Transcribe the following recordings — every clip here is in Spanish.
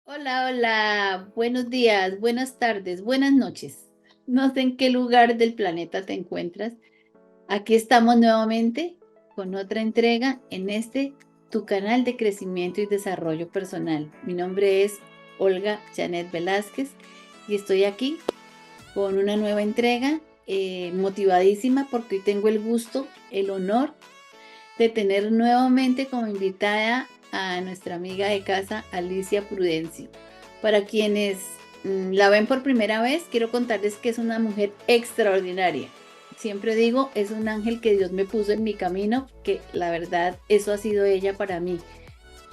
Hola, hola, buenos días, buenas tardes, buenas noches. No sé en qué lugar del planeta te encuentras. Aquí estamos nuevamente con otra entrega en tu canal de crecimiento y desarrollo personal. Mi nombre es Olga Janet Velázquez y estoy aquí con una nueva entrega, motivadísima porque hoy tengo el gusto, el honor de tener nuevamente como invitada a nuestra amiga de casa, Alicia Prudencio. Para quienes la ven por primera vez, quiero contarles que es una mujer extraordinaria. Siempre digo, es un ángel que Dios me puso en mi camino, que la verdad, eso ha sido ella para mí.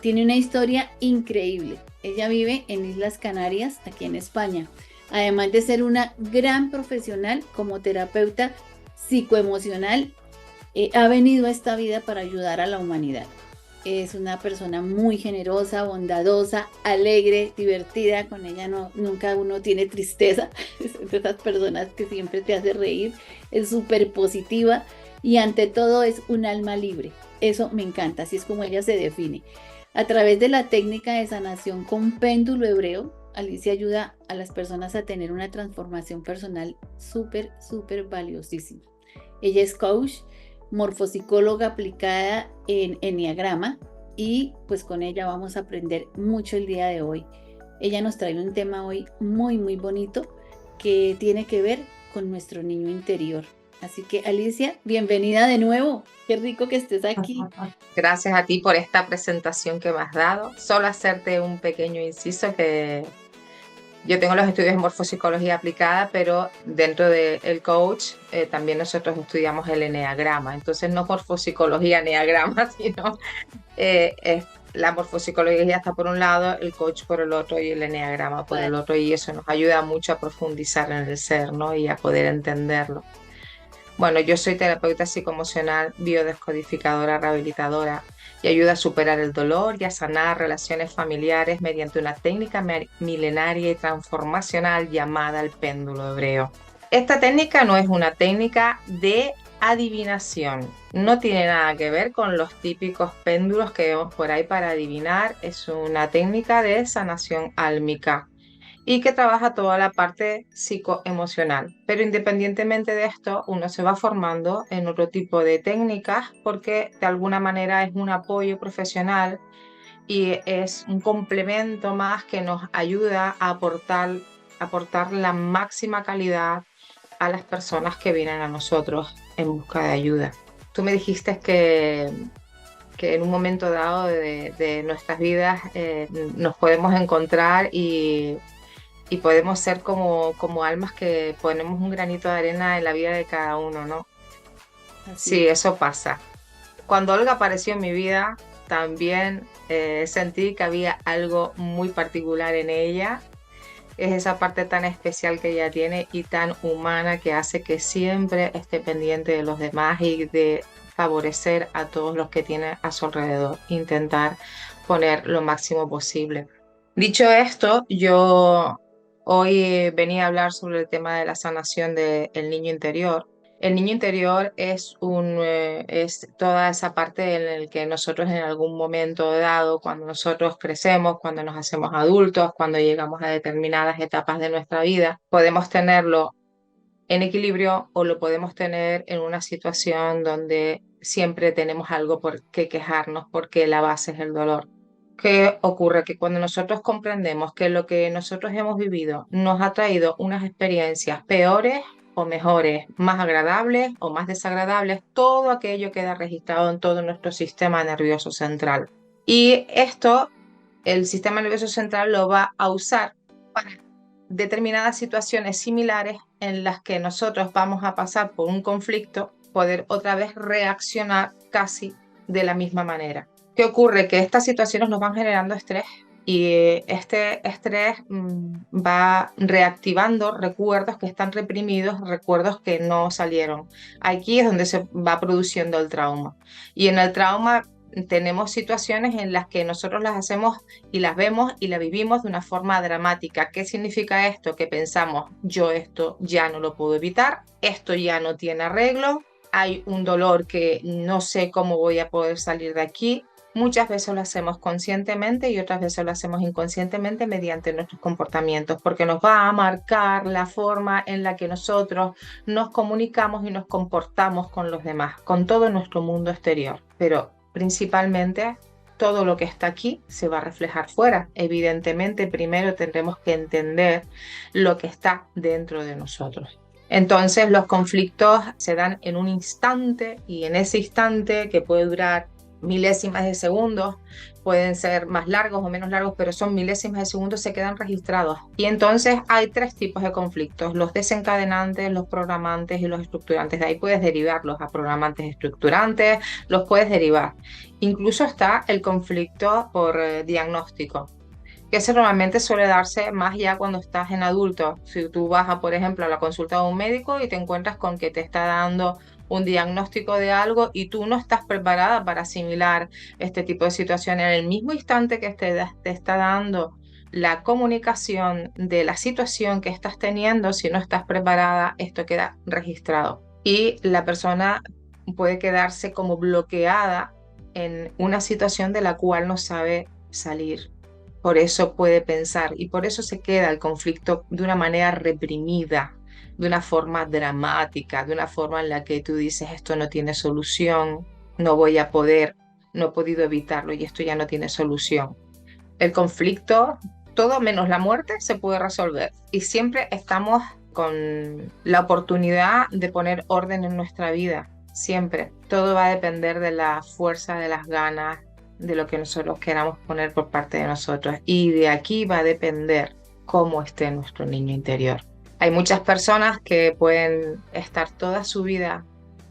Tiene una historia increíble. Ella vive en Islas Canarias, aquí en España. Además de ser una gran profesional como terapeuta psicoemocional, ha venido a esta vida para ayudar a la humanidad. Es una persona muy generosa, bondadosa, alegre, divertida. Con ella nunca uno tiene tristeza. Es de esas personas que siempre te hace reír. Es súper positiva y ante todo es un alma libre. Eso me encanta, así es como ella se define. A través de la técnica de sanación con péndulo hebreo, Alicia ayuda a las personas a tener una transformación personal súper, súper valiosísima. Ella es coach, morfopsicóloga aplicada en enneagrama y pues con ella vamos a aprender mucho el día de hoy. Ella nos trae un tema hoy muy, muy bonito que tiene que ver con nuestro niño interior. Así que Alicia, bienvenida de nuevo. Qué rico que estés aquí. Gracias a ti por esta presentación que me has dado. Solo hacerte un pequeño inciso que yo tengo los estudios en morfopsicología aplicada, pero dentro del coach también nosotros estudiamos el eneagrama. Entonces no morfopsicología eneagrama, sino la morfopsicología está por un lado, el coach por el otro y el eneagrama por el Vale. otro, y eso nos ayuda mucho a profundizar en el ser, ¿no? Y a poder entenderlo. Bueno, yo soy terapeuta psicoemocional, biodescodificadora, rehabilitadora y ayuda a superar el dolor y a sanar relaciones familiares mediante una técnica milenaria y transformacional llamada el péndulo hebreo. Esta técnica no es una técnica de adivinación, no tiene nada que ver con los típicos péndulos que vemos por ahí para adivinar, es una técnica de sanación álmica y que trabaja toda la parte psicoemocional. Pero independientemente de esto, uno se va formando en otro tipo de técnicas porque de alguna manera es un apoyo profesional y es un complemento más que nos ayuda a aportar la máxima calidad a las personas que vienen a nosotros en busca de ayuda. Tú me dijiste que en un momento dado de nuestras vidas nos podemos encontrar y podemos ser como almas que ponemos un granito de arena en la vida de cada uno, ¿no? Así Sí, es. eso pasa. Cuando Olga apareció en mi vida, también sentí que había algo muy particular en ella. Es esa parte tan especial que ella tiene y tan humana que hace que siempre esté pendiente de los demás y de favorecer a todos los que tiene a su alrededor, intentar poner lo máximo posible. Dicho esto, yo hoy venía a hablar sobre el tema de la sanación del niño interior. El niño interior es toda esa parte en la que nosotros en algún momento dado, cuando nosotros crecemos, cuando nos hacemos adultos, cuando llegamos a determinadas etapas de nuestra vida, podemos tenerlo en equilibrio o lo podemos tener en una situación donde siempre tenemos algo por qué quejarnos porque la base es el dolor. ¿Qué ocurre? Que cuando nosotros comprendemos que lo que nosotros hemos vivido nos ha traído unas experiencias peores o mejores, más agradables o más desagradables, todo aquello queda registrado en todo nuestro sistema nervioso central. Y esto, el sistema nervioso central lo va a usar para determinadas situaciones similares en las que nosotros vamos a pasar por un conflicto, poder otra vez reaccionar casi de la misma manera. ¿Qué ocurre? Que estas situaciones nos van generando estrés y este estrés va reactivando recuerdos que están reprimidos, recuerdos que no salieron. Aquí es donde se va produciendo el trauma. Y en el trauma tenemos situaciones en las que nosotros las hacemos y las vemos y las vivimos de una forma dramática. ¿Qué significa esto? Que pensamos, yo esto ya no lo puedo evitar, esto ya no tiene arreglo, hay un dolor que no sé cómo voy a poder salir de aquí. Muchas veces lo hacemos conscientemente y otras veces lo hacemos inconscientemente mediante nuestros comportamientos, porque nos va a marcar la forma en la que nosotros nos comunicamos y nos comportamos con los demás, con todo nuestro mundo exterior. Pero principalmente todo lo que está aquí se va a reflejar fuera. Evidentemente, primero tendremos que entender lo que está dentro de nosotros. Entonces, los conflictos se dan en un instante y en ese instante que puede durar milésimas de segundos, pueden ser más largos o menos largos, pero son milésimas de segundos, se quedan registrados. Y entonces hay tres tipos de conflictos: los desencadenantes, los programantes y los estructurantes. De ahí puedes derivarlos a programantes estructurantes, los puedes derivar. Incluso está el conflicto por diagnóstico, que ese normalmente suele darse más ya cuando estás en adulto. Si tú vas a, por ejemplo, a la consulta de un médico y te encuentras con que te está dando un diagnóstico de algo y tú no estás preparada para asimilar este tipo de situaciones en el mismo instante que te está dando la comunicación de la situación que estás teniendo. Si no estás preparada, esto queda registrado y la persona puede quedarse como bloqueada en una situación de la cual no sabe salir. Por eso puede pensar y por eso se queda el conflicto de una manera reprimida, de una forma dramática, de una forma en la que tú dices: esto no tiene solución, no voy a poder, no he podido evitarlo y esto ya no tiene solución. El conflicto, todo menos la muerte, se puede resolver y siempre estamos con la oportunidad de poner orden en nuestra vida. Siempre. Todo va a depender de la fuerza, de las ganas, de lo que nosotros queramos poner por parte de nosotros. Y de aquí va a depender cómo esté nuestro niño interior. Hay muchas personas que pueden estar toda su vida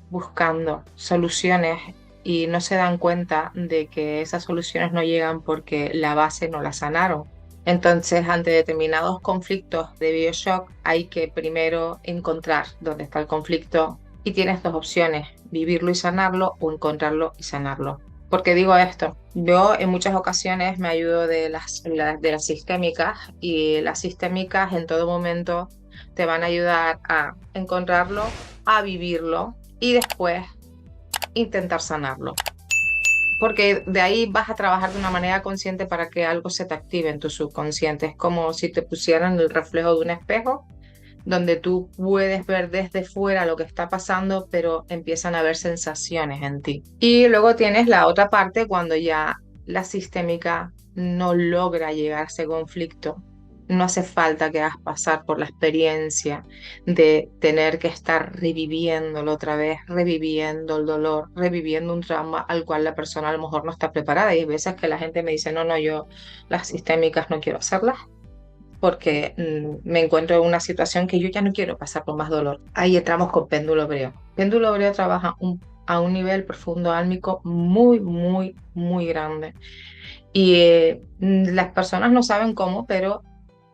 buscando soluciones y no se dan cuenta de que esas soluciones no llegan porque la base no la sanaron. Entonces, ante determinados conflictos de BioShock, hay que primero encontrar dónde está el conflicto y tienes dos opciones: vivirlo y sanarlo o encontrarlo y sanarlo. ¿Por qué digo esto? Yo en muchas ocasiones me ayudo de las sistémicas, y las sistémicas en todo momento te van a ayudar a encontrarlo, a vivirlo y después intentar sanarlo. Porque de ahí vas a trabajar de una manera consciente para que algo se te active en tu subconsciente. Es como si te pusieran el reflejo de un espejo donde tú puedes ver desde fuera lo que está pasando, pero empiezan a haber sensaciones en ti. Y luego tienes la otra parte cuando ya la sistémica no logra llegar a ese conflicto. No hace falta que hagas pasar por la experiencia de tener que estar reviviéndolo otra vez, reviviendo el dolor, reviviendo un trauma al cual la persona a lo mejor no está preparada. Y hay veces que la gente me dice: no, no, yo las sistémicas no quiero hacerlas porque me encuentro en una situación que yo ya no quiero pasar por más dolor. Ahí entramos con péndulo hebreo. Péndulo hebreo trabaja a un nivel profundo álmico muy, muy, muy grande. Y las personas no saben cómo, pero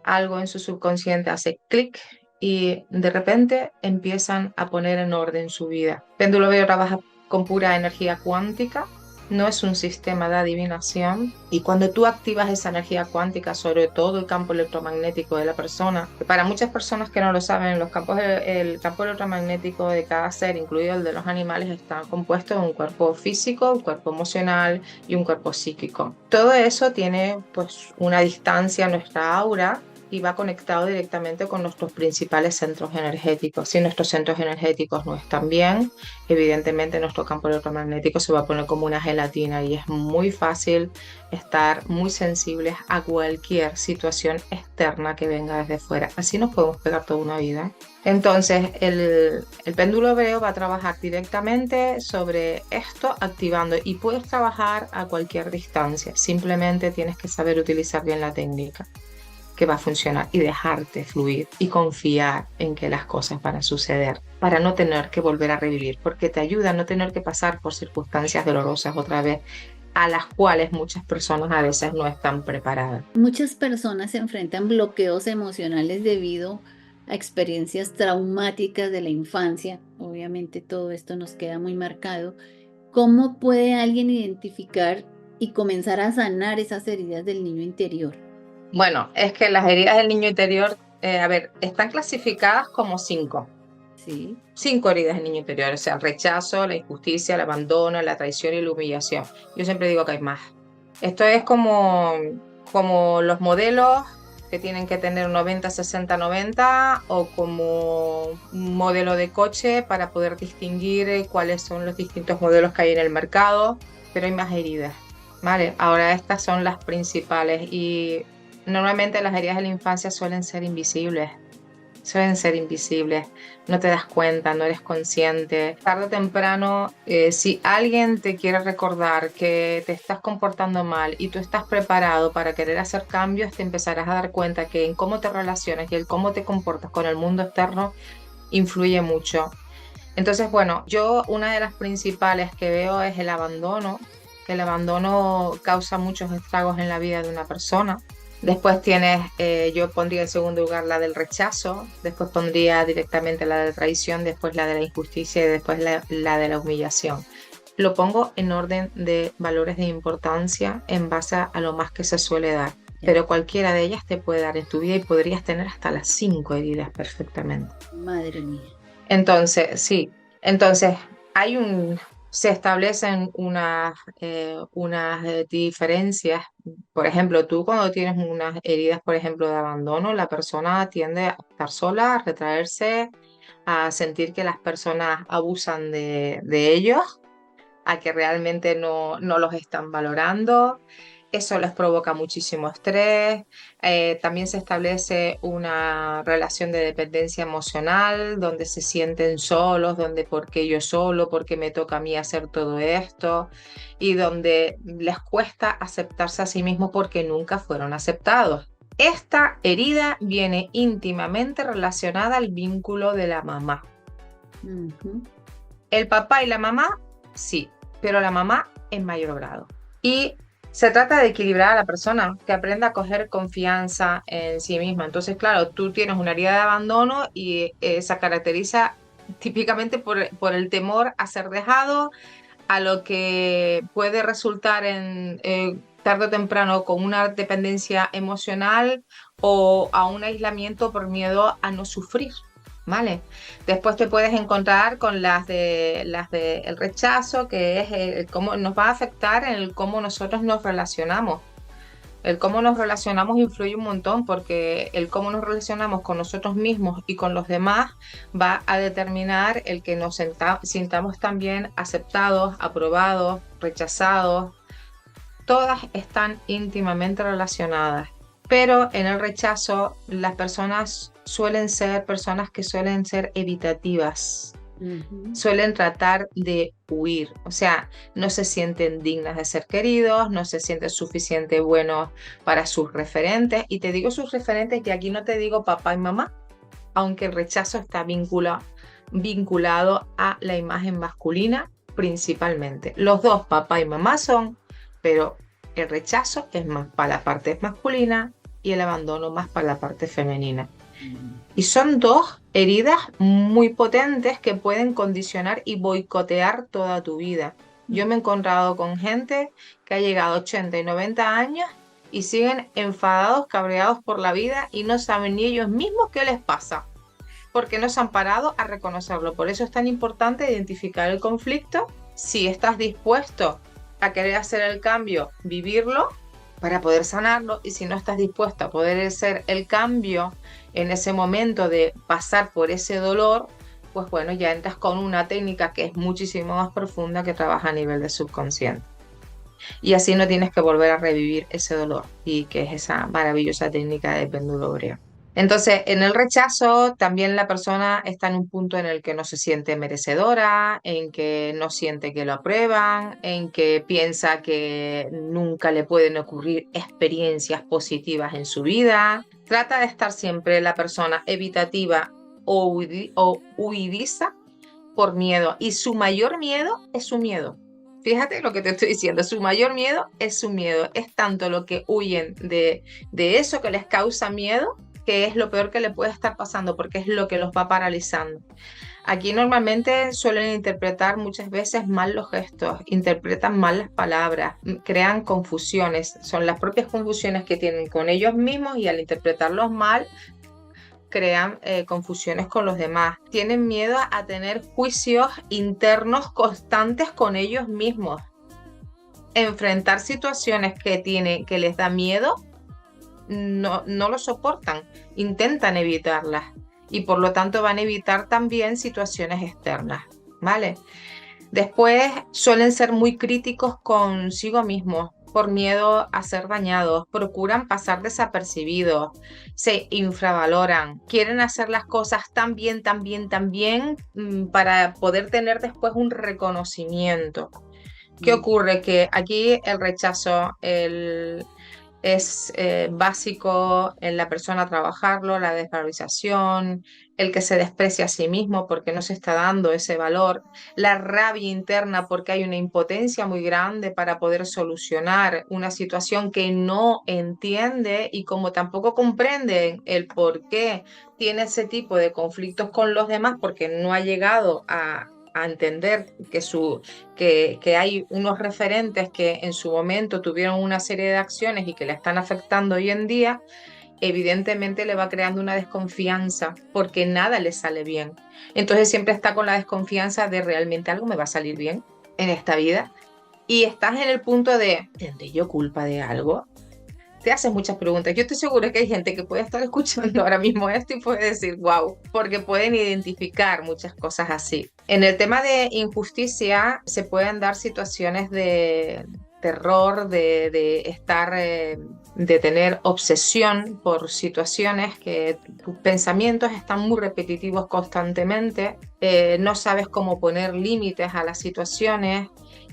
algo en su subconsciente hace clic y de repente empiezan a poner en orden su vida. Péndulo hebreo trabaja con pura energía cuántica. No es un sistema de adivinación, y cuando tú activas esa energía cuántica sobre todo el campo electromagnético de la persona, que para muchas personas que no lo saben, el campo electromagnético de cada ser, incluido el de los animales, está compuesto de un cuerpo físico, un cuerpo emocional y un cuerpo psíquico. Todo eso tiene pues una distancia a nuestra aura y va conectado directamente con nuestros principales centros energéticos. Si nuestros centros energéticos no están bien, evidentemente nuestro campo electromagnético se va a poner como una gelatina y es muy fácil estar muy sensibles a cualquier situación externa que venga desde fuera. Así nos podemos pegar toda una vida. Entonces, el péndulo hebreo va a trabajar directamente sobre esto, activando, y puedes trabajar a cualquier distancia. Simplemente tienes que saber utilizar bien la técnica, que va a funcionar, y dejarte fluir y confiar en que las cosas van a suceder para no tener que volver a revivir, porque te ayuda a no tener que pasar por circunstancias dolorosas otra vez, a las cuales muchas personas a veces no están preparadas. Muchas personas se enfrentan bloqueos emocionales debido a experiencias traumáticas de la infancia. Obviamente todo esto nos queda muy marcado. ¿Cómo puede alguien identificar y comenzar a sanar esas heridas del niño interior? Bueno, es que las heridas del niño interior, a ver, están clasificadas como 5. Sí. 5 heridas en niño interior, o sea, el rechazo, la injusticia, el abandono, la traición y la humillación. Yo siempre digo que hay más. Esto es como los modelos que tienen que tener 90, 60, 90 o como un modelo de coche para poder distinguir cuáles son los distintos modelos que hay en el mercado, pero hay más heridas, ¿vale? Ahora estas son las principales y normalmente las heridas de la infancia suelen ser invisibles, no te das cuenta, no eres consciente. Tarde o temprano, si alguien te quiere recordar que te estás comportando mal y tú estás preparado para querer hacer cambios, te empezarás a dar cuenta que en cómo te relacionas y el cómo te comportas con el mundo externo influye mucho. Entonces, bueno, yo una de las principales que veo es el abandono. El abandono causa muchos estragos en la vida de una persona. Después tienes, yo pondría en segundo lugar la del rechazo, después pondría directamente la de la traición, después la de la injusticia y después la de la humillación. Lo pongo en orden de valores de importancia en base a lo más que se suele dar, Ya. pero cualquiera de ellas te puede dar en tu vida y podrías tener hasta las 5 heridas perfectamente. Madre mía. Entonces, sí, entonces se establecen unas diferencias. Por ejemplo, tú cuando tienes unas heridas, por ejemplo, de abandono, la persona tiende a estar sola, a retraerse, a sentir que las personas abusan de ellos, a que realmente no los están valorando. Eso les provoca muchísimo estrés. También se establece una relación de dependencia emocional donde se sienten solos, donde por qué yo solo, por qué me toca a mí hacer todo esto y donde les cuesta aceptarse a sí mismos porque nunca fueron aceptados. Esta herida viene íntimamente relacionada al vínculo de la mamá. Ujú. El papá y la mamá, sí, pero la mamá en mayor grado. Y se trata de equilibrar a la persona, que aprenda a coger confianza en sí misma. Entonces, claro, tú tienes una herida de abandono y se caracteriza típicamente por el temor a ser dejado, a lo que puede resultar en tarde o temprano con una dependencia emocional o a un aislamiento por miedo a no sufrir. ¿Vale? Después te puedes encontrar con las de el rechazo, que es cómo nos va a afectar en el cómo nosotros nos relacionamos. El cómo nos relacionamos influye un montón porque el cómo nos relacionamos con nosotros mismos y con los demás va a determinar el que nos sintamos también aceptados, aprobados, rechazados. Todas están íntimamente relacionadas, pero en el rechazo las personas suelen ser personas que suelen ser evitativas, Ujú. suelen tratar de huir, o sea, no se sienten dignas de ser queridos, no se sienten suficientemente buenos para sus referentes, y te digo sus referentes que aquí no te digo papá y mamá, aunque el rechazo está vinculado a la imagen masculina principalmente. Los dos, papá y mamá son, pero el rechazo es más para la parte masculina y el abandono más para la parte femenina. Y son dos heridas muy potentes que pueden condicionar y boicotear toda tu vida. Yo me he encontrado con gente que ha llegado a 80 y 90 años y siguen enfadados, cabreados por la vida y no saben ni ellos mismos qué les pasa, porque no se han parado a reconocerlo. Por eso es tan importante identificar el conflicto, si estás dispuesto a querer hacer el cambio, vivirlo para poder sanarlo, y si no estás dispuesto a poder hacer el cambio en ese momento de pasar por ese dolor, pues bueno, ya entras con una técnica que es muchísimo más profunda, que trabaja a nivel de subconsciente. Y así no tienes que volver a revivir ese dolor, y que es esa maravillosa técnica de péndulo hebreo. Entonces, en el rechazo también la persona está en un punto en el que no se siente merecedora, en que no siente que lo aprueban, en que piensa que nunca le pueden ocurrir experiencias positivas en su vida. Trata de estar siempre la persona evitativa o huidiza por miedo, y su mayor miedo es su miedo. Fíjate lo que te estoy diciendo, su mayor miedo es su miedo, es tanto lo que huyen de eso que les causa miedo, que es lo peor que le puede estar pasando, porque es lo que los va paralizando. Aquí normalmente suelen interpretar muchas veces mal los gestos, interpretan mal las palabras, crean confusiones, son las propias confusiones que tienen con ellos mismos, y al interpretarlos mal crean confusiones con los demás. Tienen miedo a tener juicios internos constantes con ellos mismos. Enfrentar situaciones que les da miedo, no lo soportan, intentan evitarlas y por lo tanto van a evitar también situaciones externas, ¿vale? Después suelen ser muy críticos consigo mismos por miedo a ser dañados, procuran pasar desapercibidos, se infravaloran, quieren hacer las cosas tan bien, tan bien, tan bien para poder tener después un reconocimiento. ¿Qué ocurre? Que aquí el rechazo, es básico en la persona trabajarlo, la desvalorización, el que se desprecia a sí mismo porque no se está dando ese valor, la rabia interna porque hay una impotencia muy grande para poder solucionar una situación que no entiende y como tampoco comprende el por qué tiene ese tipo de conflictos con los demás porque no ha llegado a entender que hay unos referentes que en su momento tuvieron una serie de acciones y que le están afectando hoy en día, evidentemente le va creando una desconfianza porque nada le sale bien. Entonces siempre está con la desconfianza de realmente algo me va a salir bien en esta vida. Y estás en el punto de, ¿tendré yo culpa de algo? Te haces muchas preguntas. Yo estoy segura que hay gente que puede estar escuchando ahora mismo esto y puede decir, wow, porque pueden identificar muchas cosas así. En el tema de injusticia se pueden dar situaciones de terror, de estar, de tener obsesión por situaciones que tus pensamientos están muy repetitivos constantemente, no sabes cómo poner límites a las situaciones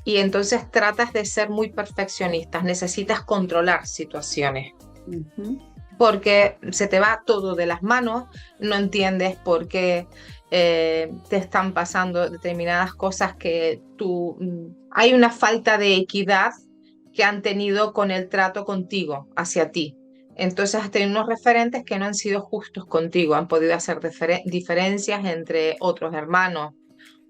y entonces tratas de ser muy perfeccionistas, necesitas controlar situaciones porque se te va todo de las manos, no entiendes por qué te están pasando determinadas cosas que hay una falta de equidad que han tenido con el trato contigo, hacia ti. Entonces has tenido unos referentes que no han sido justos contigo, han podido hacer diferencias entre otros hermanos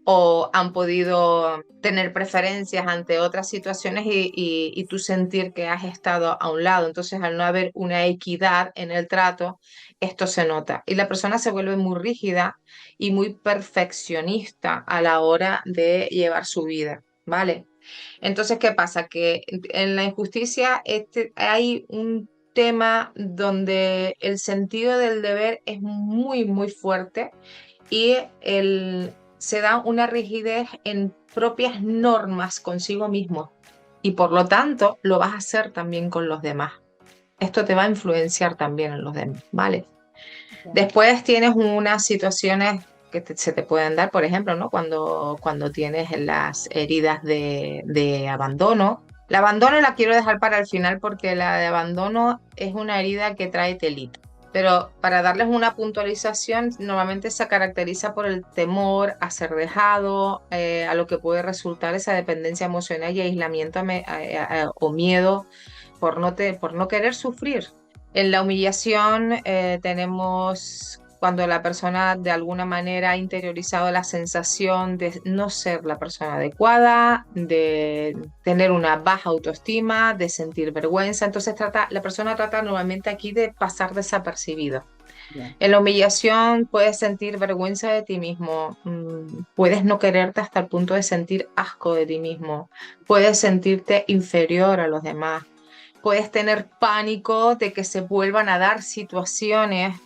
o han podido tener preferencias ante otras situaciones y tú sentir que has estado a un lado. Entonces, al no haber una equidad en el trato, esto se nota. Y la persona se vuelve muy rígida y muy perfeccionista a la hora de llevar su vida, ¿vale? Entonces, ¿qué pasa? Que en la injusticia hay un tema donde el sentido del deber es muy, muy fuerte y se da una rigidez en propias normas consigo mismo y por lo tanto lo vas a hacer también con los demás. Esto te va a influenciar también en los demás, ¿vale? Después tienes unas situaciones que se te pueden dar, por ejemplo, ¿no? Cuando tienes las heridas de abandono. El abandono la quiero dejar para el final porque la de abandono es una herida que trae telita. Pero para darles una puntualización, normalmente se caracteriza por el temor a ser dejado, a lo que puede resultar esa dependencia emocional y aislamiento o miedo por no querer sufrir. En la humillación tenemos cuando la persona de alguna manera ha interiorizado la sensación de no ser la persona adecuada, de tener una baja autoestima, de sentir vergüenza. Entonces la persona trata normalmente aquí de pasar desapercibido. Ya. En la humillación puedes sentir vergüenza de ti mismo, puedes no quererte hasta el punto de sentir asco de ti mismo, puedes sentirte inferior a los demás, puedes tener pánico de que se vuelvan a dar situaciones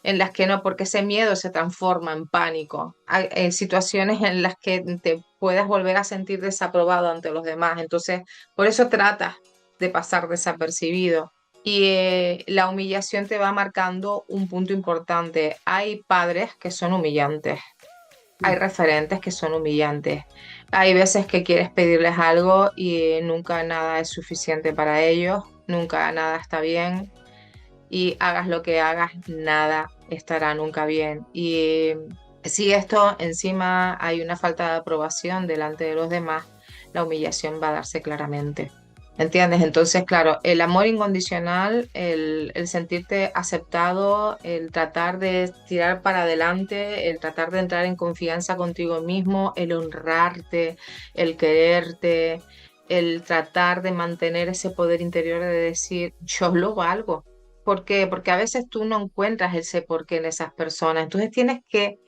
en las que no, porque ese miedo se transforma en pánico. Hay situaciones en las que te puedas volver a sentir desaprobado ante los demás. Entonces, por eso tratas de pasar desapercibido. Y la humillación te va marcando un punto importante. Hay padres que son humillantes, hay referentes que son humillantes. Hay veces que quieres pedirles algo y nunca nada es suficiente para ellos, nunca nada está bien y hagas lo que hagas, nada estará nunca bien. Y si esto encima hay una falta de aprobación delante de los demás, la humillación va a darse claramente. ¿Entiendes? Entonces, claro, el amor incondicional, el sentirte aceptado, el tratar de tirar para adelante, el tratar de entrar en confianza contigo mismo, el honrarte, el quererte, el tratar de mantener ese poder interior de decir, yo lo valgo, ¿Por qué? Porque a veces tú no encuentras ese porqué en esas personas. Entonces tienes que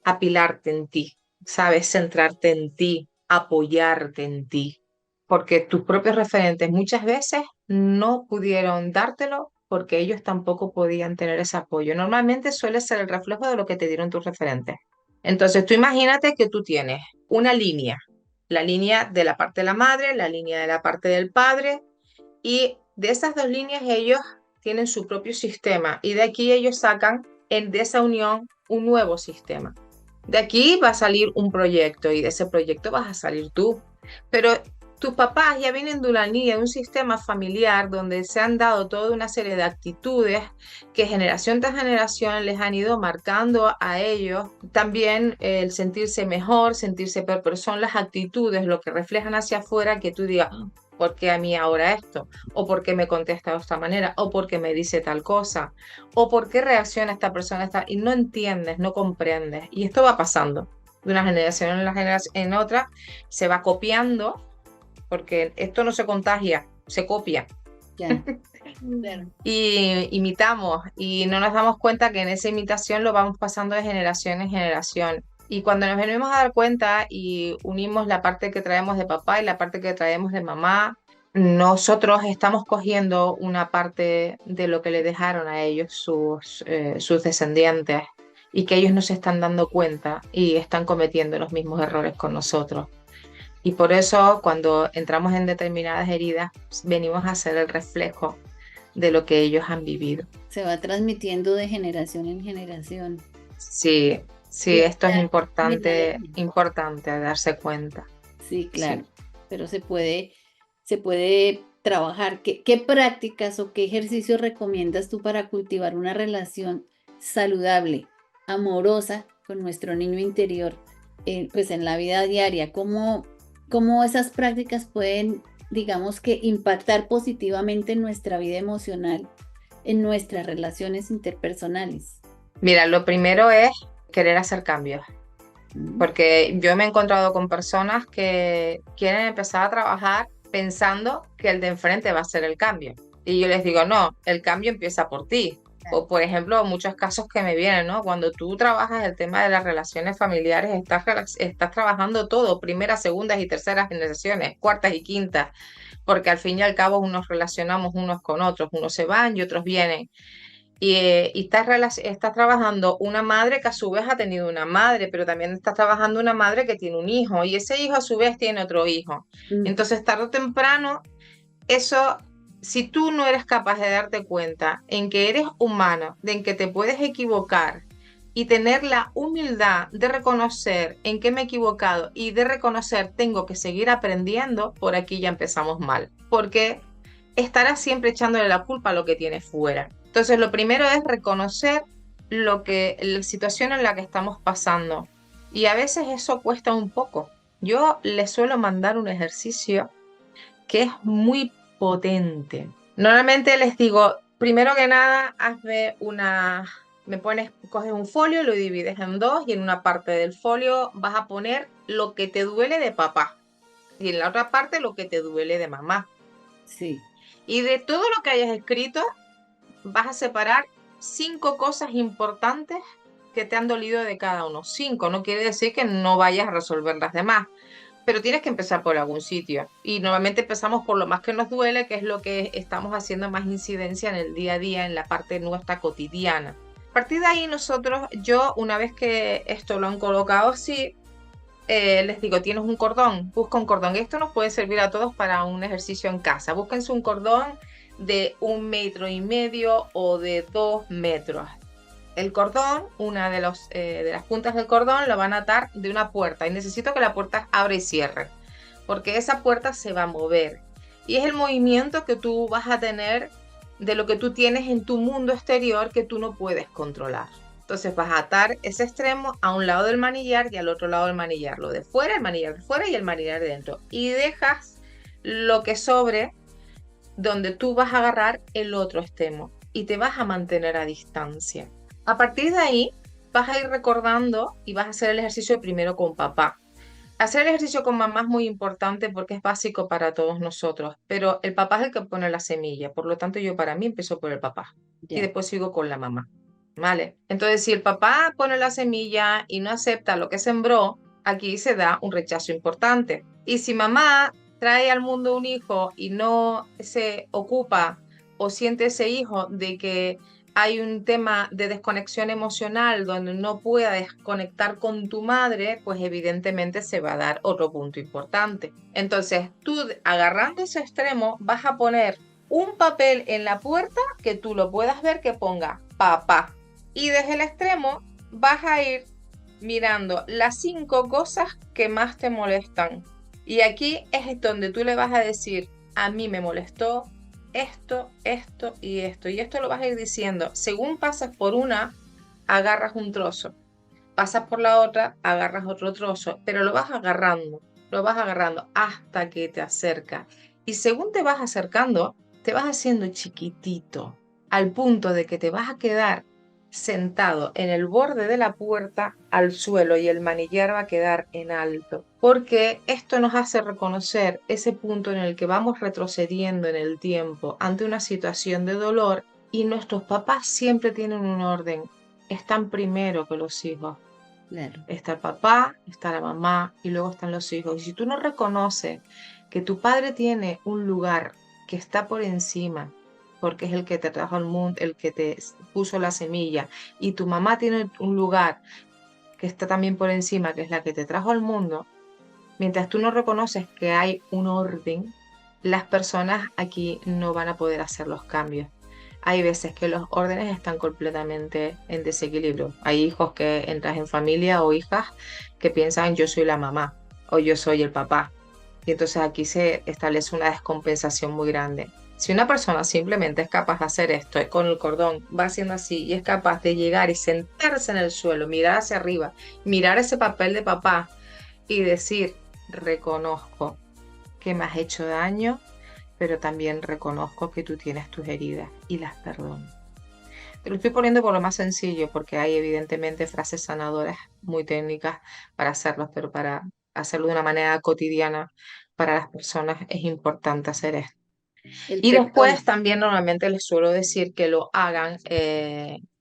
apilarte en ti, ¿sabes? Centrarte en ti, apoyarte en ti. Porque tus propios referentes muchas veces no pudieron dártelo porque ellos tampoco podían tener ese apoyo. Normalmente suele ser el reflejo de lo que te dieron tus referentes. Entonces tú imagínate que tú tienes una línea, la línea de la parte de la madre, la línea de la parte del padre, y de esas dos líneas ellos tienen su propio sistema y de aquí ellos sacan de esa unión un nuevo sistema. De aquí va a salir un proyecto y de ese proyecto vas a salir tú. Pero tus papás ya vienen de una línea, de un sistema familiar donde se han dado toda una serie de actitudes que generación tras generación les han ido marcando a ellos. También el sentirse mejor, sentirse peor, pero son las actitudes lo que reflejan hacia afuera que tú digas, ¿por qué a mí ahora esto? ¿O por qué me contesta de esta manera? ¿O por qué me dice tal cosa? ¿O por qué reacciona esta persona? Y no entiendes, no comprendes. Y esto va pasando de una generación en la generación en otra, se va copiando, porque esto no se contagia, se copia. Ya, claro. Y imitamos y no nos damos cuenta que en esa imitación lo vamos pasando de generación en generación. Y cuando nos venimos a dar cuenta y unimos la parte que traemos de papá y la parte que traemos de mamá, nosotros estamos cogiendo una parte de lo que le dejaron a ellos sus descendientes y que ellos no se están dando cuenta y están cometiendo los mismos errores con nosotros. Y por eso cuando entramos en determinadas heridas, venimos a ser el reflejo de lo que ellos han vivido. Se va transmitiendo de generación en generación. Sí, sí, Y esto es mira, importante darse cuenta. sí, Sí. claro, pero se puede trabajar. ¿Qué prácticas o qué ejercicios recomiendas tú para cultivar una relación saludable, amorosa con nuestro niño interior, pues en la vida diaria? ¿Cómo esas prácticas pueden, digamos que, impactar positivamente en nuestra vida emocional, en nuestras relaciones interpersonales? Mira, lo primero es querer hacer cambios, Mm, porque yo me he encontrado con personas que quieren empezar a trabajar pensando que el de enfrente va a ser el cambio. Y yo les digo, no, el cambio empieza por ti. claro. O por ejemplo, muchos casos que me vienen, ¿no? Cuando tú trabajas el tema de las relaciones familiares, estás trabajando todo, primeras, segundas y terceras generaciones, cuartas y quintas, porque al fin y al cabo nos relacionamos unos con otros, unos se van y otros vienen. Y estás trabajando una madre que a su vez ha tenido una madre, pero también estás trabajando una madre que tiene un hijo y ese hijo a su vez tiene otro hijo. Mm, Entonces, tarde o temprano, eso, si tú no eres capaz de darte cuenta en que eres humano, de en que te puedes equivocar y tener la humildad de reconocer en qué me he equivocado y de reconocer tengo que seguir aprendiendo, por aquí ya empezamos mal, porque estarás siempre echándole la culpa a lo que tienes fuera. Entonces, lo primero es reconocer la situación en la que estamos pasando. Y a veces eso cuesta un poco. Yo les suelo mandar un ejercicio que es muy potente. Normalmente les digo, primero que nada, coges un folio, lo divides en dos y en una parte del folio vas a poner lo que te duele de papá y en la otra parte lo que te duele de mamá. sí, Y de todo lo que hayas escrito, vas a separar 5 cosas importantes que te han dolido de cada uno. 5, no quiere decir que no vayas a resolver las demás, pero tienes que empezar por algún sitio. Y normalmente empezamos por lo más que nos duele, que es lo que estamos haciendo más incidencia en el día a día, en la parte nuestra cotidiana. A partir de ahí yo una vez que esto lo han colocado así, les digo, tienes un cordón, busca un cordón. Esto nos puede servir a todos para un ejercicio en casa. Búsquense un cordón de 1,5 metros o de 2 metros. El cordón, una de las puntas del cordón, lo van a atar de una puerta y necesito que la puerta abra y cierre, porque esa puerta se va a mover. Y es el movimiento que tú vas a tener de lo que tú tienes en tu mundo exterior que tú no puedes controlar. Entonces vas a atar ese extremo a un lado del manillar y al otro lado del manillar. Lo de fuera, el manillar de fuera y el manillar de dentro. Y dejas lo que sobre donde tú vas a agarrar el otro extremo y te vas a mantener a distancia. A partir de ahí vas a ir recordando y vas a hacer el ejercicio primero con papá. Hacer el ejercicio con mamá es muy importante porque es básico para todos nosotros, pero el papá es el que pone la semilla, por lo tanto yo para mí empiezo por el papá y Ya, después sigo con la mamá, ¿vale? Entonces si el papá pone la semilla y no acepta lo que sembró, aquí se da un rechazo importante. Y si mamá trae al mundo un hijo y no se ocupa o siente ese hijo de que hay un tema de desconexión emocional donde no pueda desconectar con tu madre, pues evidentemente se va a dar otro punto importante. Entonces, tú agarrando ese extremo vas a poner un papel en la puerta que tú lo puedas ver que ponga papá. Y desde el extremo vas a ir mirando las 5 cosas que más te molestan. Y aquí es donde tú le vas a decir, a mí me molestó esto, esto y esto. Y esto lo vas a ir diciendo. Según pasas por una, agarras un trozo. Pasas por la otra, agarras otro trozo. Pero lo vas agarrando hasta que te acercas. Y según te vas acercando, te vas haciendo chiquitito, al punto de que te vas a quedar sentado en el borde de la puerta al suelo y el manillar va a quedar en alto, porque esto nos hace reconocer ese punto en el que vamos retrocediendo en el tiempo ante una situación de dolor y nuestros papás siempre tienen un orden, están primero que los hijos. claro. Está el papá, está la mamá y luego están los hijos. Y si tú no reconoces que tu padre tiene un lugar que está por encima, porque es el que te trajo al mundo, el que te puso la semilla, y tu mamá tiene un lugar que está también por encima, que es la que te trajo al mundo, mientras tú no reconoces que hay un orden, las personas aquí no van a poder hacer los cambios. Hay veces que los órdenes están completamente en desequilibrio. Hay hijos que entras en familia o hijas que piensan yo soy la mamá o yo soy el papá. Y entonces aquí se establece una descompensación muy grande. Si una persona simplemente es capaz de hacer esto con el cordón, va haciendo así y es capaz de llegar y sentarse en el suelo, mirar hacia arriba, mirar ese papel de papá y decir, reconozco que me has hecho daño, pero también reconozco que tú tienes tus heridas y las perdono. Te lo estoy poniendo por lo más sencillo, porque hay evidentemente frases sanadoras muy técnicas para hacerlas, pero para hacerlo de una manera cotidiana para las personas es importante hacer esto. El Y después perdón. también normalmente les suelo decir que lo hagan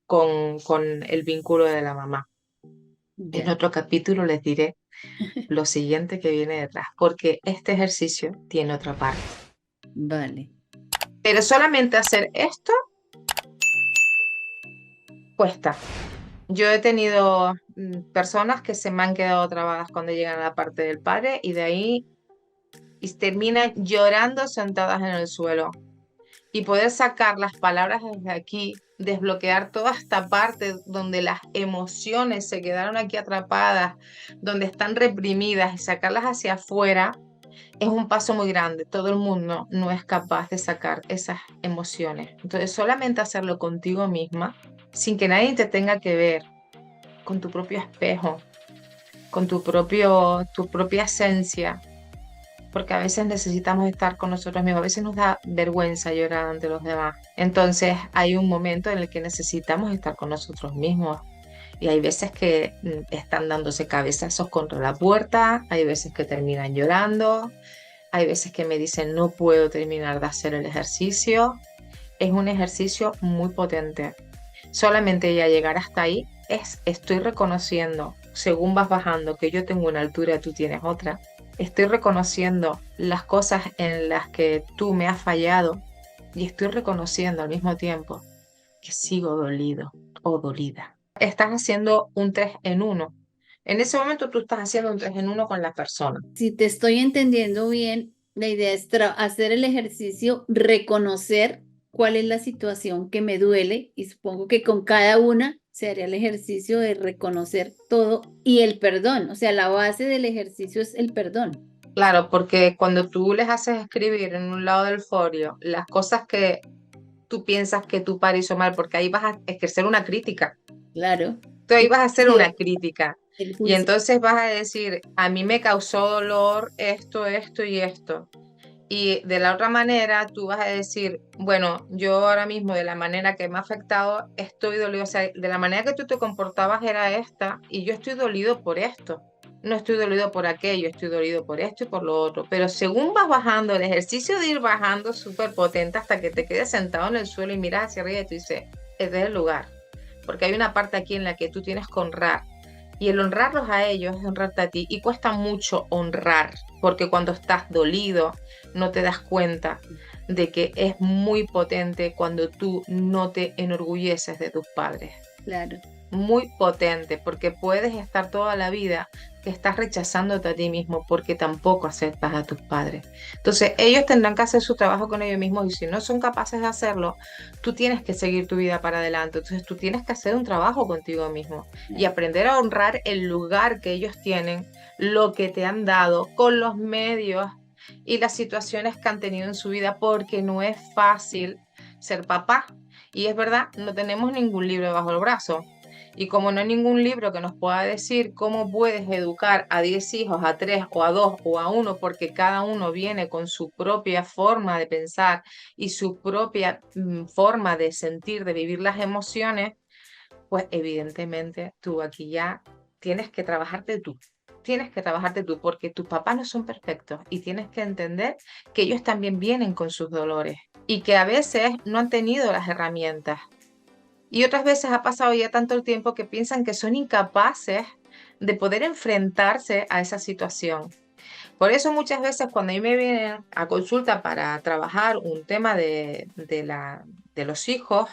con el vínculo de la mamá. En Ya, otro capítulo les diré lo siguiente que viene detrás, porque este ejercicio tiene otra parte. vale. Pero solamente hacer esto cuesta. Yo he tenido personas que se me han quedado trabadas cuando llegan a la parte del padre y de ahí y terminan llorando sentadas en el suelo. Y poder sacar las palabras desde aquí, desbloquear toda esta parte donde las emociones se quedaron aquí atrapadas, donde están reprimidas y sacarlas hacia afuera, es un paso muy grande. Todo el mundo no es capaz de sacar esas emociones. Entonces, solamente hacerlo contigo misma, sin que nadie te tenga que ver, con tu propio espejo, con tu propia esencia, porque a veces necesitamos estar con nosotros mismos, a veces nos da vergüenza llorar ante los demás. Entonces, hay un momento en el que necesitamos estar con nosotros mismos. Y hay veces que están dándose cabezazos contra la puerta, hay veces que terminan llorando, hay veces que me dicen no puedo terminar de hacer el ejercicio. Es un ejercicio muy potente. Solamente ya llegar hasta ahí estoy reconociendo, según vas bajando, que yo tengo una altura, tú tienes otra. Estoy reconociendo las cosas en las que tú me has fallado y estoy reconociendo al mismo tiempo que sigo dolido o dolida. Estás haciendo un 3 en uno. En ese momento tú estás haciendo un 3 en uno con la persona. Si te estoy entendiendo bien, la idea es hacer el ejercicio, reconocer cuál es la situación que me duele y supongo que con cada una se haría el ejercicio de reconocer todo y el perdón. O sea, la base del ejercicio es el perdón. Claro, porque cuando tú les haces escribir en un lado del folio las cosas que tú piensas que tu padre hizo mal, porque ahí vas a ejercer una crítica. Claro. Tú ahí El vas a hacer juicio, una crítica. el Y juicio. entonces vas a decir, a mí me causó dolor esto, esto y esto. Y de la otra manera, tú vas a decir, bueno, yo ahora mismo de la manera que me ha afectado, estoy dolido. O sea, de la manera que tú te comportabas era esta y yo estoy dolido por esto. no estoy dolido por aquello, estoy dolido por esto y por lo otro. Pero según vas bajando, el ejercicio de ir bajando es súper potente hasta que te quedes sentado en el suelo y miras hacia arriba y tú dices, este es el lugar. Porque hay una parte aquí en la que tú tienes que honrar. Y el honrarlos a ellos es honrarte a ti. Y cuesta mucho honrar, porque cuando estás dolido no te das cuenta de que es muy potente cuando tú no te enorgulleces de tus padres. Claro. Muy potente, porque puedes estar toda la vida que estás rechazándote a ti mismo porque tampoco aceptas a tus padres. Entonces, ellos tendrán que hacer su trabajo con ellos mismos y si no son capaces de hacerlo, tú tienes que seguir tu vida para adelante. Entonces, tú tienes que hacer un trabajo contigo mismo y Claro. aprender a honrar el lugar que ellos tienen, lo que te han dado, con los medios y las situaciones que han tenido en su vida, porque no es fácil ser papá. Y es verdad, no tenemos ningún libro bajo el brazo. Y como no hay ningún libro que nos pueda decir cómo puedes educar a 10 hijos, a 3 o a 2 o a uno, porque cada uno viene con su propia forma de pensar y su propia forma de sentir, de vivir las emociones, pues evidentemente tú aquí ya tienes que trabajarte tú. Tienes que trabajarte tú porque tus papás no son perfectos y tienes que entender que ellos también vienen con sus dolores y que a veces no han tenido las herramientas y otras veces ha pasado ya tanto el tiempo que piensan que son incapaces de poder enfrentarse a esa situación. Por eso muchas veces cuando a mí me vienen a consulta para trabajar un tema de los hijos,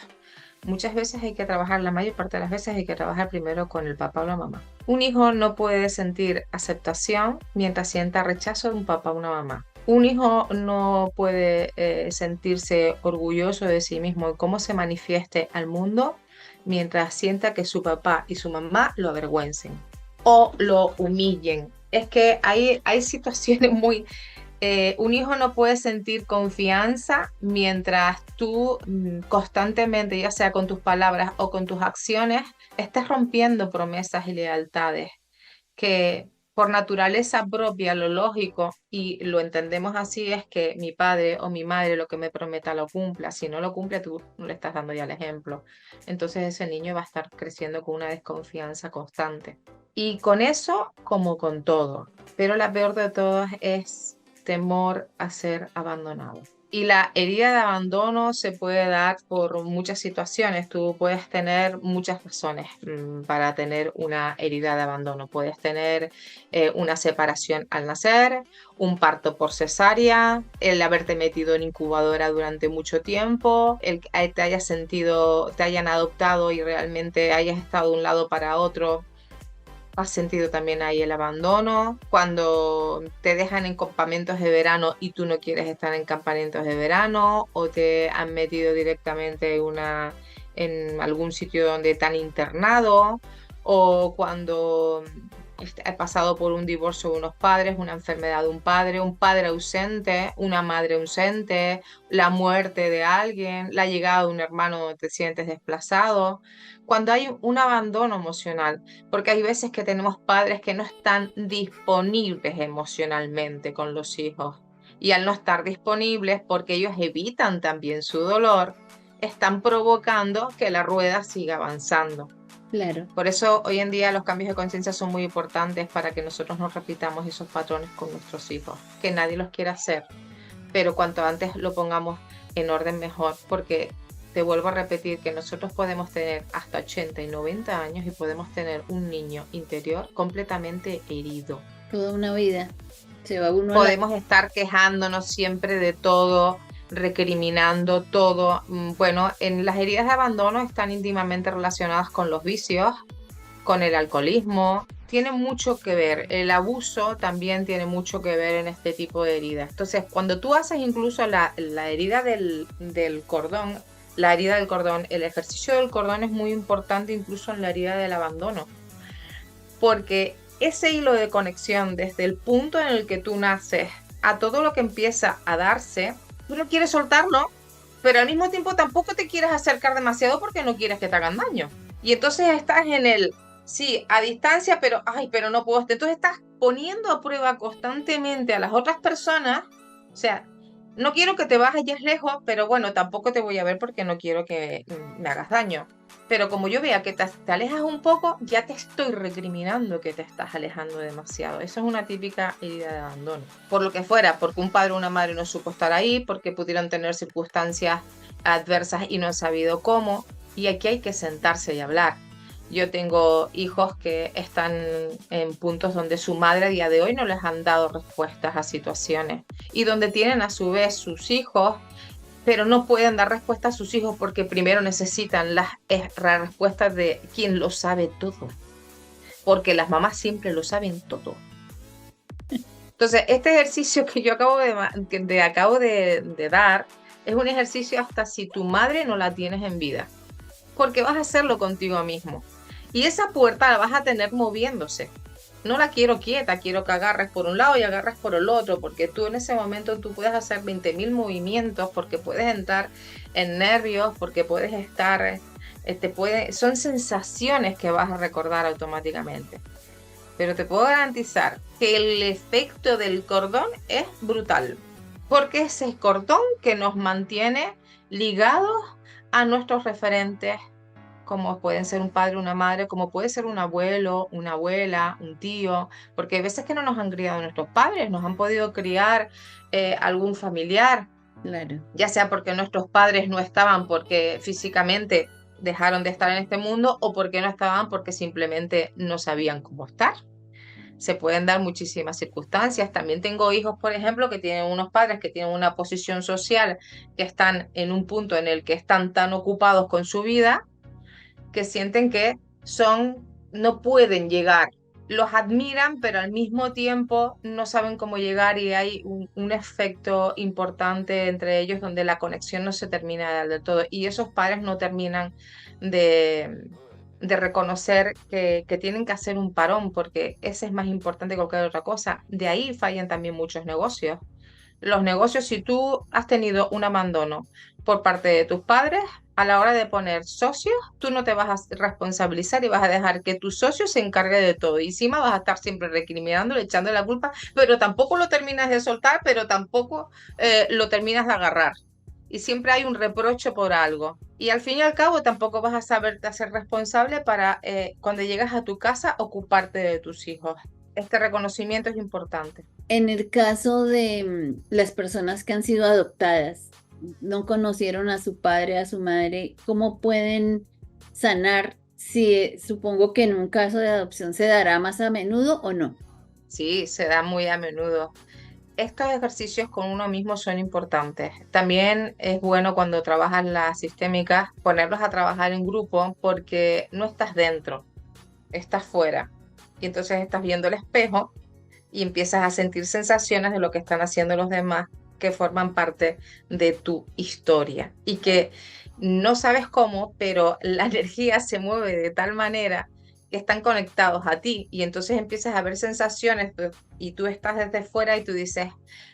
muchas veces hay que trabajar, la mayor parte de las veces hay que trabajar primero con el papá o la mamá. Un hijo no puede sentir aceptación mientras sienta rechazo de un papá o una mamá. Un hijo no puede sentirse orgulloso de sí mismo y cómo se manifieste al mundo mientras sienta que su papá y su mamá lo avergüencen o lo humillen. Es que hay situaciones muy un hijo no puede sentir confianza mientras tú constantemente, ya sea con tus palabras o con tus acciones, estés rompiendo promesas y lealtades que por naturaleza propia, lo lógico, y lo entendemos así, es que mi padre o mi madre lo que me prometa lo cumpla. Si no lo cumple, tú no le estás dando ya el ejemplo. Entonces ese niño va a estar creciendo con una desconfianza constante. Y con eso, como con todo, pero la peor de todas es temor a ser abandonado. Y la herida de abandono se puede dar por muchas situaciones. Tú puedes tener muchas razones para tener una herida de abandono. Puedes tener una separación al nacer, un parto por cesárea, el haberte metido en incubadora durante mucho tiempo, el que te hayas sentido, te hayan adoptado y realmente hayas estado de un lado para otro. ¿Has sentido también ahí el abandono? Cuando te dejan en campamentos de verano y tú no quieres estar en campamentos de verano, o te han metido directamente en algún sitio donde te han internado, o cuando has pasado por un divorcio de unos padres, una enfermedad de un padre ausente, una madre ausente, la muerte de alguien, la llegada de un hermano donde te sientes desplazado. Cuando hay un abandono emocional, porque hay veces que tenemos padres que no están disponibles emocionalmente con los hijos. Y al no estar disponibles, porque ellos evitan también su dolor, están provocando que la rueda siga avanzando. Claro. Por eso hoy en día los cambios de conciencia son muy importantes para que nosotros no repitamos esos patrones con nuestros hijos, que nadie los quiera hacer, pero cuanto antes lo pongamos en orden mejor, porque te vuelvo a repetir que nosotros podemos tener hasta 80 y 90 años y podemos tener un niño interior completamente herido. Toda una vida. Se va uno a la... Podemos estar quejándonos siempre de todo, recriminando todo. Bueno, en las heridas de abandono están íntimamente relacionadas con los vicios, con el alcoholismo. Tiene mucho que ver. El abuso también tiene mucho que ver en este tipo de heridas. Entonces, cuando tú haces incluso la herida del cordón, la herida del cordón, el ejercicio del cordón es muy importante incluso en la herida del abandono, porque ese hilo de conexión desde el punto en el que tú naces a todo lo que empieza a darse, tú no quieres soltarlo, pero al mismo tiempo tampoco te quieres acercar demasiado porque no quieres que te hagan daño. Y entonces estás en el, sí, a distancia, pero, ay, pero no puedo. Entonces estás poniendo a prueba constantemente a las otras personas. O sea, no quiero que te vayas lejos, pero bueno, tampoco te voy a ver porque no quiero que me hagas daño. Pero como yo vea que te alejas un poco, ya te estoy recriminando que te estás alejando demasiado. Eso es una típica herida de abandono. Por lo que fuera, porque un padre o una madre no supo estar ahí, porque pudieron tener circunstancias adversas y no han sabido cómo. Y aquí hay que sentarse y hablar. Yo tengo hijos que están en puntos donde su madre a día de hoy no les han dado respuestas a situaciones y donde tienen a su vez sus hijos, pero no pueden dar respuesta a sus hijos porque primero necesitan las respuestas de quien lo sabe todo, porque las mamás siempre lo saben todo. Entonces, este ejercicio que yo acabo de dar es un ejercicio hasta si tu madre no la tienes en vida, porque vas a hacerlo contigo mismo. Y esa puerta la vas a tener moviéndose. No la quiero quieta, quiero que agarres por un lado y agarres por el otro, porque tú en ese momento tú puedes hacer 20.000 movimientos, porque puedes entrar en nervios, porque puedes estar, son sensaciones que vas a recordar automáticamente. Pero te puedo garantizar que el efecto del cordón es brutal, porque es el cordón que nos mantiene ligados a nuestros referentes, como pueden ser un padre, una madre, como puede ser un abuelo, una abuela, un tío, porque hay veces que no nos han criado nuestros padres, nos han podido criar algún familiar, Claro. ya sea porque nuestros padres no estaban porque físicamente dejaron de estar en este mundo o porque no estaban porque simplemente no sabían cómo estar. Se pueden dar muchísimas circunstancias. También tengo hijos, por ejemplo, que tienen unos padres que tienen una posición social, que están en un punto en el que están tan ocupados con su vida que sienten que no pueden llegar. Los admiran, pero al mismo tiempo no saben cómo llegar y hay un efecto importante entre ellos donde la conexión no se termina de dar del todo. Y esos padres no terminan de, de reconocer que tienen que hacer un parón porque ese es más importante que cualquier otra cosa. De ahí fallan también muchos negocios. Los negocios, si tú has tenido un abandono por parte de tus padres, a la hora de poner socios, tú no te vas a responsabilizar y vas a dejar que tu socio se encargue de todo. Y encima vas a estar siempre recriminándole, echando la culpa, pero tampoco lo terminas de soltar, pero tampoco lo terminas de agarrar. Y siempre hay un reproche por algo. Y al fin y al cabo tampoco vas a saberte hacer responsable para cuando llegas a tu casa ocuparte de tus hijos. Este reconocimiento es importante. En el caso de las personas que han sido adoptadas, no conocieron a su padre, a su madre, ¿cómo pueden sanar? Si supongo que en un caso de adopción se dará más a menudo o no. Sí, se da muy a menudo. Estos ejercicios con uno mismo son importantes. También es bueno cuando trabajas las sistémicas ponerlos a trabajar en grupo porque no estás dentro, estás fuera. Y entonces estás viendo el espejo y empiezas a sentir sensaciones de lo que están haciendo los demás que forman parte de tu historia y que no sabes cómo, pero la energía se mueve de tal manera que están conectados a ti y entonces empiezas a ver sensaciones y tú estás desde fuera y tú dices,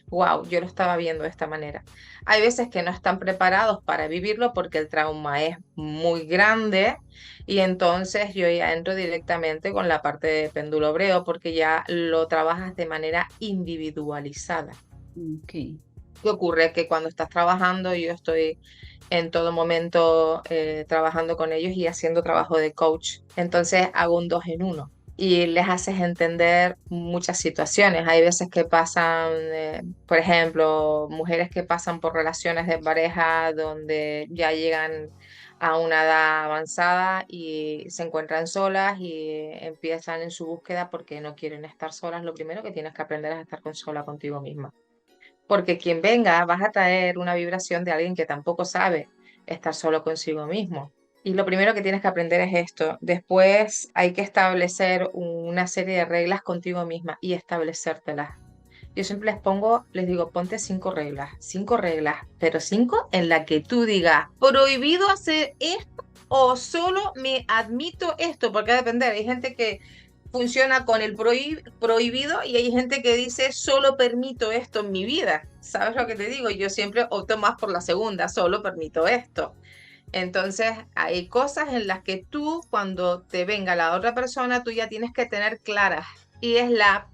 wow, yo lo estaba viendo de esta manera. Hay veces que no están preparados para vivirlo porque el trauma es muy grande y entonces yo ya entro directamente con la parte de péndulo hebreo porque ya lo trabajas de manera individualizada. Ok. ¿Qué ocurre? Que cuando estás trabajando, yo estoy en todo momento trabajando con ellos y haciendo trabajo de coach. Entonces hago un dos en uno y les haces entender muchas situaciones. Hay veces que pasan, por ejemplo, mujeres que pasan por relaciones de pareja donde ya llegan a una edad avanzada y se encuentran solas y empiezan en su búsqueda porque no quieren estar solas. Lo primero que tienes que aprender es a estar sola contigo misma porque quien venga vas a traer una vibración de alguien que tampoco sabe estar solo consigo mismo. Y lo primero que tienes que aprender es esto. Después hay que establecer una serie de reglas contigo misma y establecértelas. Yo siempre les digo, ponte 5 reglas, pero 5 en la que tú digas, prohibido hacer esto o solo me admito esto, porque depende, hay gente que funciona con el prohibido y hay gente que dice, solo permito esto en mi vida. ¿Sabes lo que te digo? Yo siempre opto más por la segunda, solo permito esto. Entonces, hay cosas en las que tú, cuando te venga la otra persona, tú ya tienes que tener claras. Y es la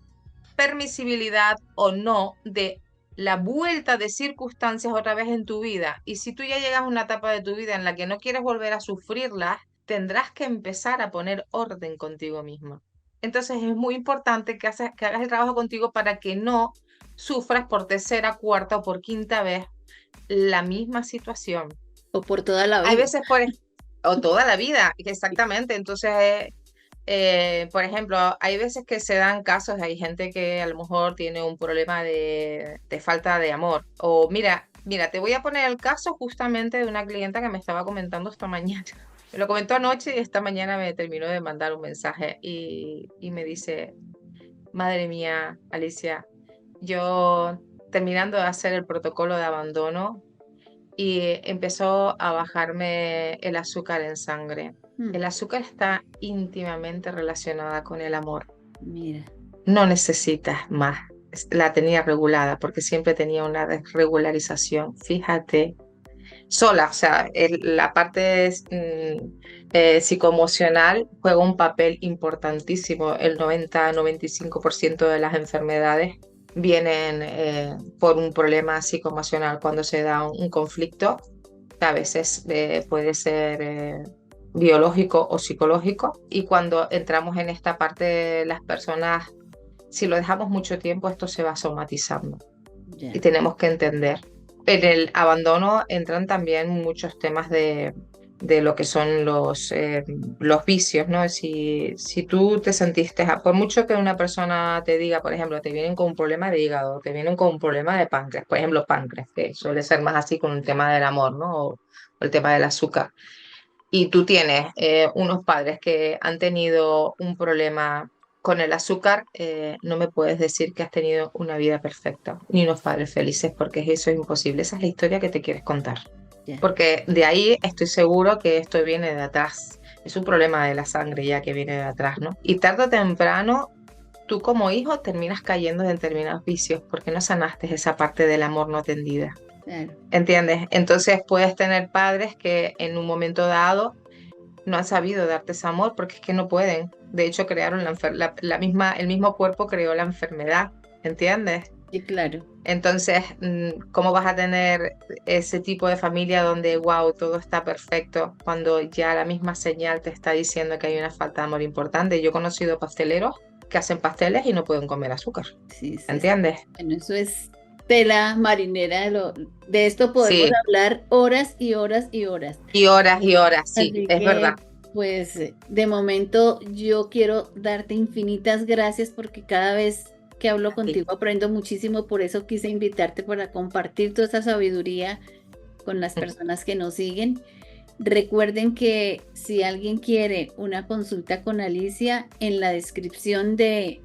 permisibilidad o no de la vuelta de circunstancias otra vez en tu vida. Y si tú ya llegas a una etapa de tu vida en la que no quieres volver a sufrirlas, tendrás que empezar a poner orden contigo mismo. Entonces es muy importante que hagas el trabajo contigo para que no sufras por tercera, cuarta o por quinta vez la misma situación. O por toda la Hay vida. veces o toda la vida, exactamente. Entonces, por ejemplo, hay veces que se dan casos, hay gente que a lo mejor tiene un problema de falta de amor. O mira, te voy a poner el caso justamente de una clienta que me estaba comentando esta mañana. Me lo comentó anoche y esta mañana me terminó de mandar un mensaje y me dice, madre mía, Alicia, yo terminando de hacer el protocolo de abandono y empezó a bajarme el azúcar en sangre. Mm, El azúcar está íntimamente relacionada con el amor. mira, No necesitas más. La tenía regulada porque siempre tenía una desregularización. Fíjate, sola, o sea, la parte psicoemocional juega un papel importantísimo. El 90-95% de las enfermedades vienen por un problema psicoemocional cuando se da un conflicto, que a veces puede ser biológico o psicológico. Y cuando entramos en esta parte, las personas, si lo dejamos mucho tiempo, esto se va somatizando y ya. tenemos que entender. En el abandono entran también muchos temas de lo que son los vicios, ¿no? Si tú te sentiste, por mucho que una persona te diga, por ejemplo, te vienen con un problema de hígado, te vienen con un problema de páncreas, por ejemplo, páncreas, que suele ser más así con el tema del amor, ¿no? O el tema del azúcar. Y tú tienes unos padres que han tenido un problema con el azúcar, no me puedes decir que has tenido una vida perfecta, ni unos padres felices, porque eso es imposible. Esa es la historia que te quieres contar. Ya, Porque de ahí estoy seguro que esto viene de atrás. Es un problema de la sangre ya que viene de atrás, ¿no? Y tarde o temprano, tú como hijo terminas cayendo en determinados vicios porque no sanaste esa parte del amor no atendida. claro. ¿Entiendes? Entonces puedes tener padres que en un momento dado no han sabido darte ese amor porque es que no pueden. De hecho, crearon el mismo cuerpo creó la enfermedad, ¿entiendes? Sí, claro. Entonces, ¿cómo vas a tener ese tipo de familia donde, wow, todo está perfecto cuando ya la misma señal te está diciendo que hay una falta de amor importante? Yo he conocido pasteleros que hacen pasteles y no pueden comer azúcar, Sí, sí, sí. ¿entiendes? Bueno, eso es tela marinera. De esto podemos Sí, hablar horas y horas y horas. y horas, sí, Así es verdad. que, pues, de momento yo quiero darte infinitas gracias porque cada vez que hablo Sí. contigo aprendo muchísimo. Por eso quise invitarte para compartir toda esa sabiduría con las personas que nos siguen. Recuerden que si alguien quiere una consulta con Alicia, en la descripción de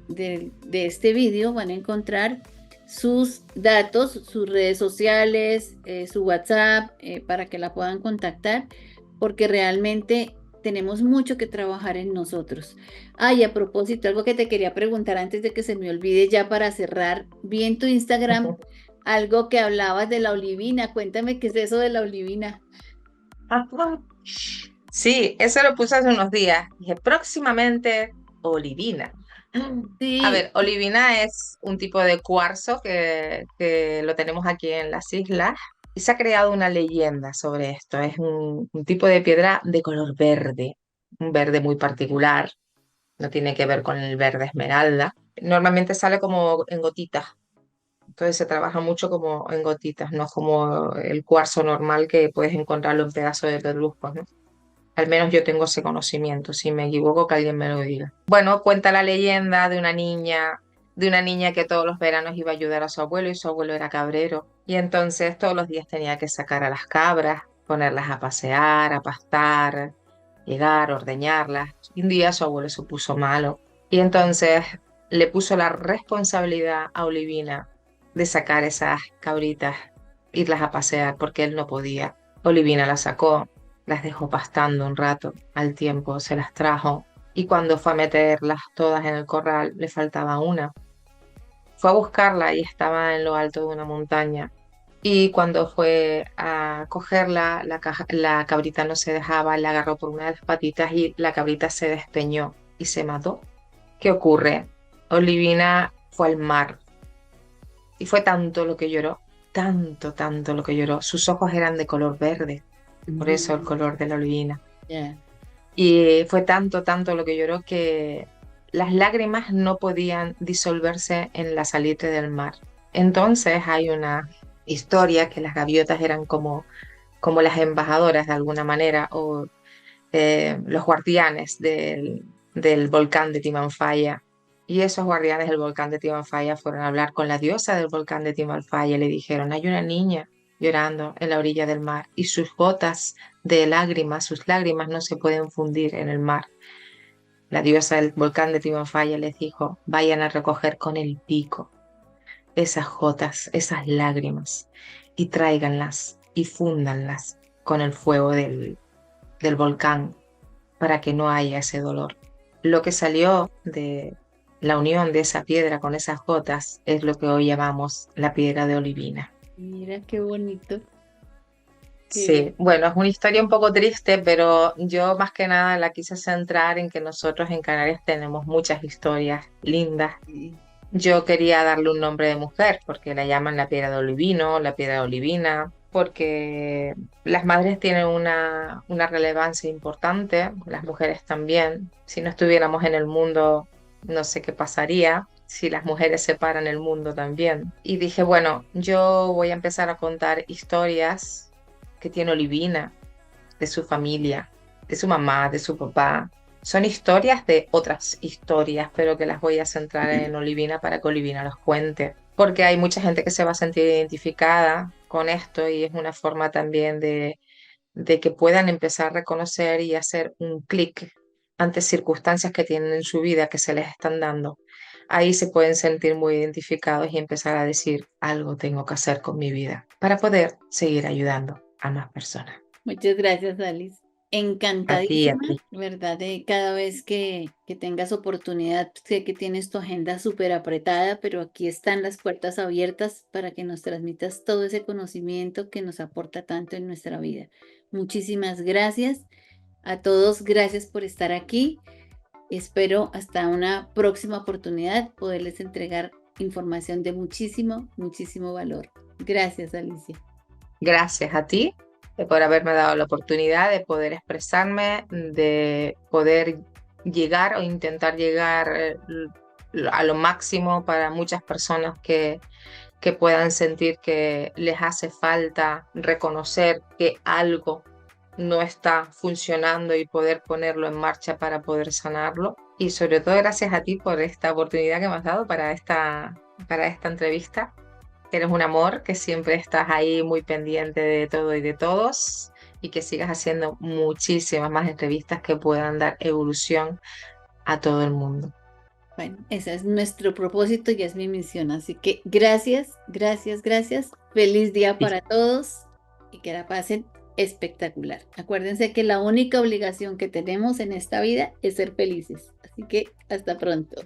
este vídeo van a encontrar sus datos, sus redes sociales, su WhatsApp, para que la puedan contactar, porque realmente tenemos mucho que trabajar en nosotros. Ay, a propósito, algo que te quería preguntar antes de que se me olvide ya para cerrar, vi en tu Instagram algo que hablabas de la olivina. Cuéntame qué es eso de la olivina. Sí, eso lo puse hace unos días. Dije, próximamente, olivina. A Sí, ver, olivina es un tipo de cuarzo que lo tenemos aquí en las islas y se ha creado una leyenda sobre esto. Es un tipo de piedra de color verde, un verde muy particular, no tiene que ver con el verde esmeralda. Normalmente sale como en gotitas, entonces se trabaja mucho como en gotitas, no como el cuarzo normal que puedes encontrarlo en pedazos de pedruscos, ¿no? Al menos yo tengo ese conocimiento, si me equivoco que alguien me lo diga. Bueno, cuenta la leyenda de una niña que todos los veranos iba a ayudar a su abuelo y su abuelo era cabrero. Y entonces todos los días tenía que sacar a las cabras, ponerlas a pasear, a pastar, llegar, ordeñarlas. Y un día su abuelo se puso malo y entonces le puso la responsabilidad a Olivina de sacar esas cabritas, irlas a pasear porque él no podía. Olivina las sacó, las dejó pastando un rato, al tiempo se las trajo y cuando fue a meterlas todas en el corral le faltaba una. Fue a buscarla y estaba en lo alto de una montaña. Y cuando fue a cogerla, la cabrita no se dejaba, la agarró por una de las patitas y la cabrita se despeñó y se mató. ¿Qué ocurre? Olivina fue al mar y fue tanto lo que lloró, tanto, tanto lo que lloró. Sus ojos eran de color verde, por eso el ujú, color de la olivina. ya. Y fue tanto, tanto lo que lloró que las lágrimas no podían disolverse en la salitre del mar. Entonces hay una historia que las gaviotas eran como las embajadoras de alguna manera, o los guardianes del volcán de Timanfaya. Y esos guardianes del volcán de Timanfaya fueron a hablar con la diosa del volcán de Timanfaya y le dijeron, hay una niña llorando en la orilla del mar y sus gotas de lágrimas, sus lágrimas no se pueden fundir en el mar. La diosa del volcán de Timanfaya les dijo, vayan a recoger con el pico esas gotas, esas lágrimas, y tráiganlas y fúndanlas con el fuego del volcán para que no haya ese dolor. Lo que salió de la unión de esa piedra con esas gotas es lo que hoy llamamos la piedra de Olivina. Mira qué bonito. Que Sí, bueno, es una historia un poco triste, pero yo más que nada la quise centrar en que nosotros en Canarias tenemos muchas historias lindas. Yo quería darle un nombre de mujer porque la llaman la piedra de Olivino, la piedra de Olivina, porque las madres tienen una relevancia importante, las mujeres también. Si no estuviéramos en el mundo, no sé qué pasaría si las mujeres separan el mundo también. Y dije, bueno, yo voy a empezar a contar historias que tiene Olivina, de su familia, de su mamá, de su papá. Son historias de otras historias, pero que las voy a centrar en Olivina para que Olivina los cuente. Porque hay mucha gente que se va a sentir identificada con esto y es una forma también de que puedan empezar a reconocer y hacer un clic ante circunstancias que tienen en su vida que se les están dando. Ahí se pueden sentir muy identificados y empezar a decir, algo tengo que hacer con mi vida para poder seguir ayudando a más personas. muchas gracias, Alice. A Encantadísima, ti. ¿verdad? De cada vez que tengas oportunidad, sé que tienes tu agenda súper apretada, pero aquí están las puertas abiertas para que nos transmitas todo ese conocimiento que nos aporta tanto en nuestra vida. Muchísimas gracias a todos, gracias por estar aquí. Espero hasta una próxima oportunidad poderles entregar información de muchísimo, muchísimo valor. Gracias, Alicia. Gracias a ti por haberme dado la oportunidad de poder expresarme, de poder llegar o intentar llegar a lo máximo para muchas personas que puedan sentir que les hace falta reconocer que algo no está funcionando y poder ponerlo en marcha para poder sanarlo. Y sobre todo gracias a ti por esta oportunidad que me has dado para esta entrevista. Eres un amor, que siempre estás ahí muy pendiente de todo y de todos y que sigas haciendo muchísimas más entrevistas que puedan dar evolución a todo el mundo. Bueno, ese es nuestro propósito y es mi misión. Así que gracias, gracias, gracias. Feliz día Y para todos y que la pasen espectacular. Acuérdense que la única obligación que tenemos en esta vida es ser felices. Así que hasta pronto.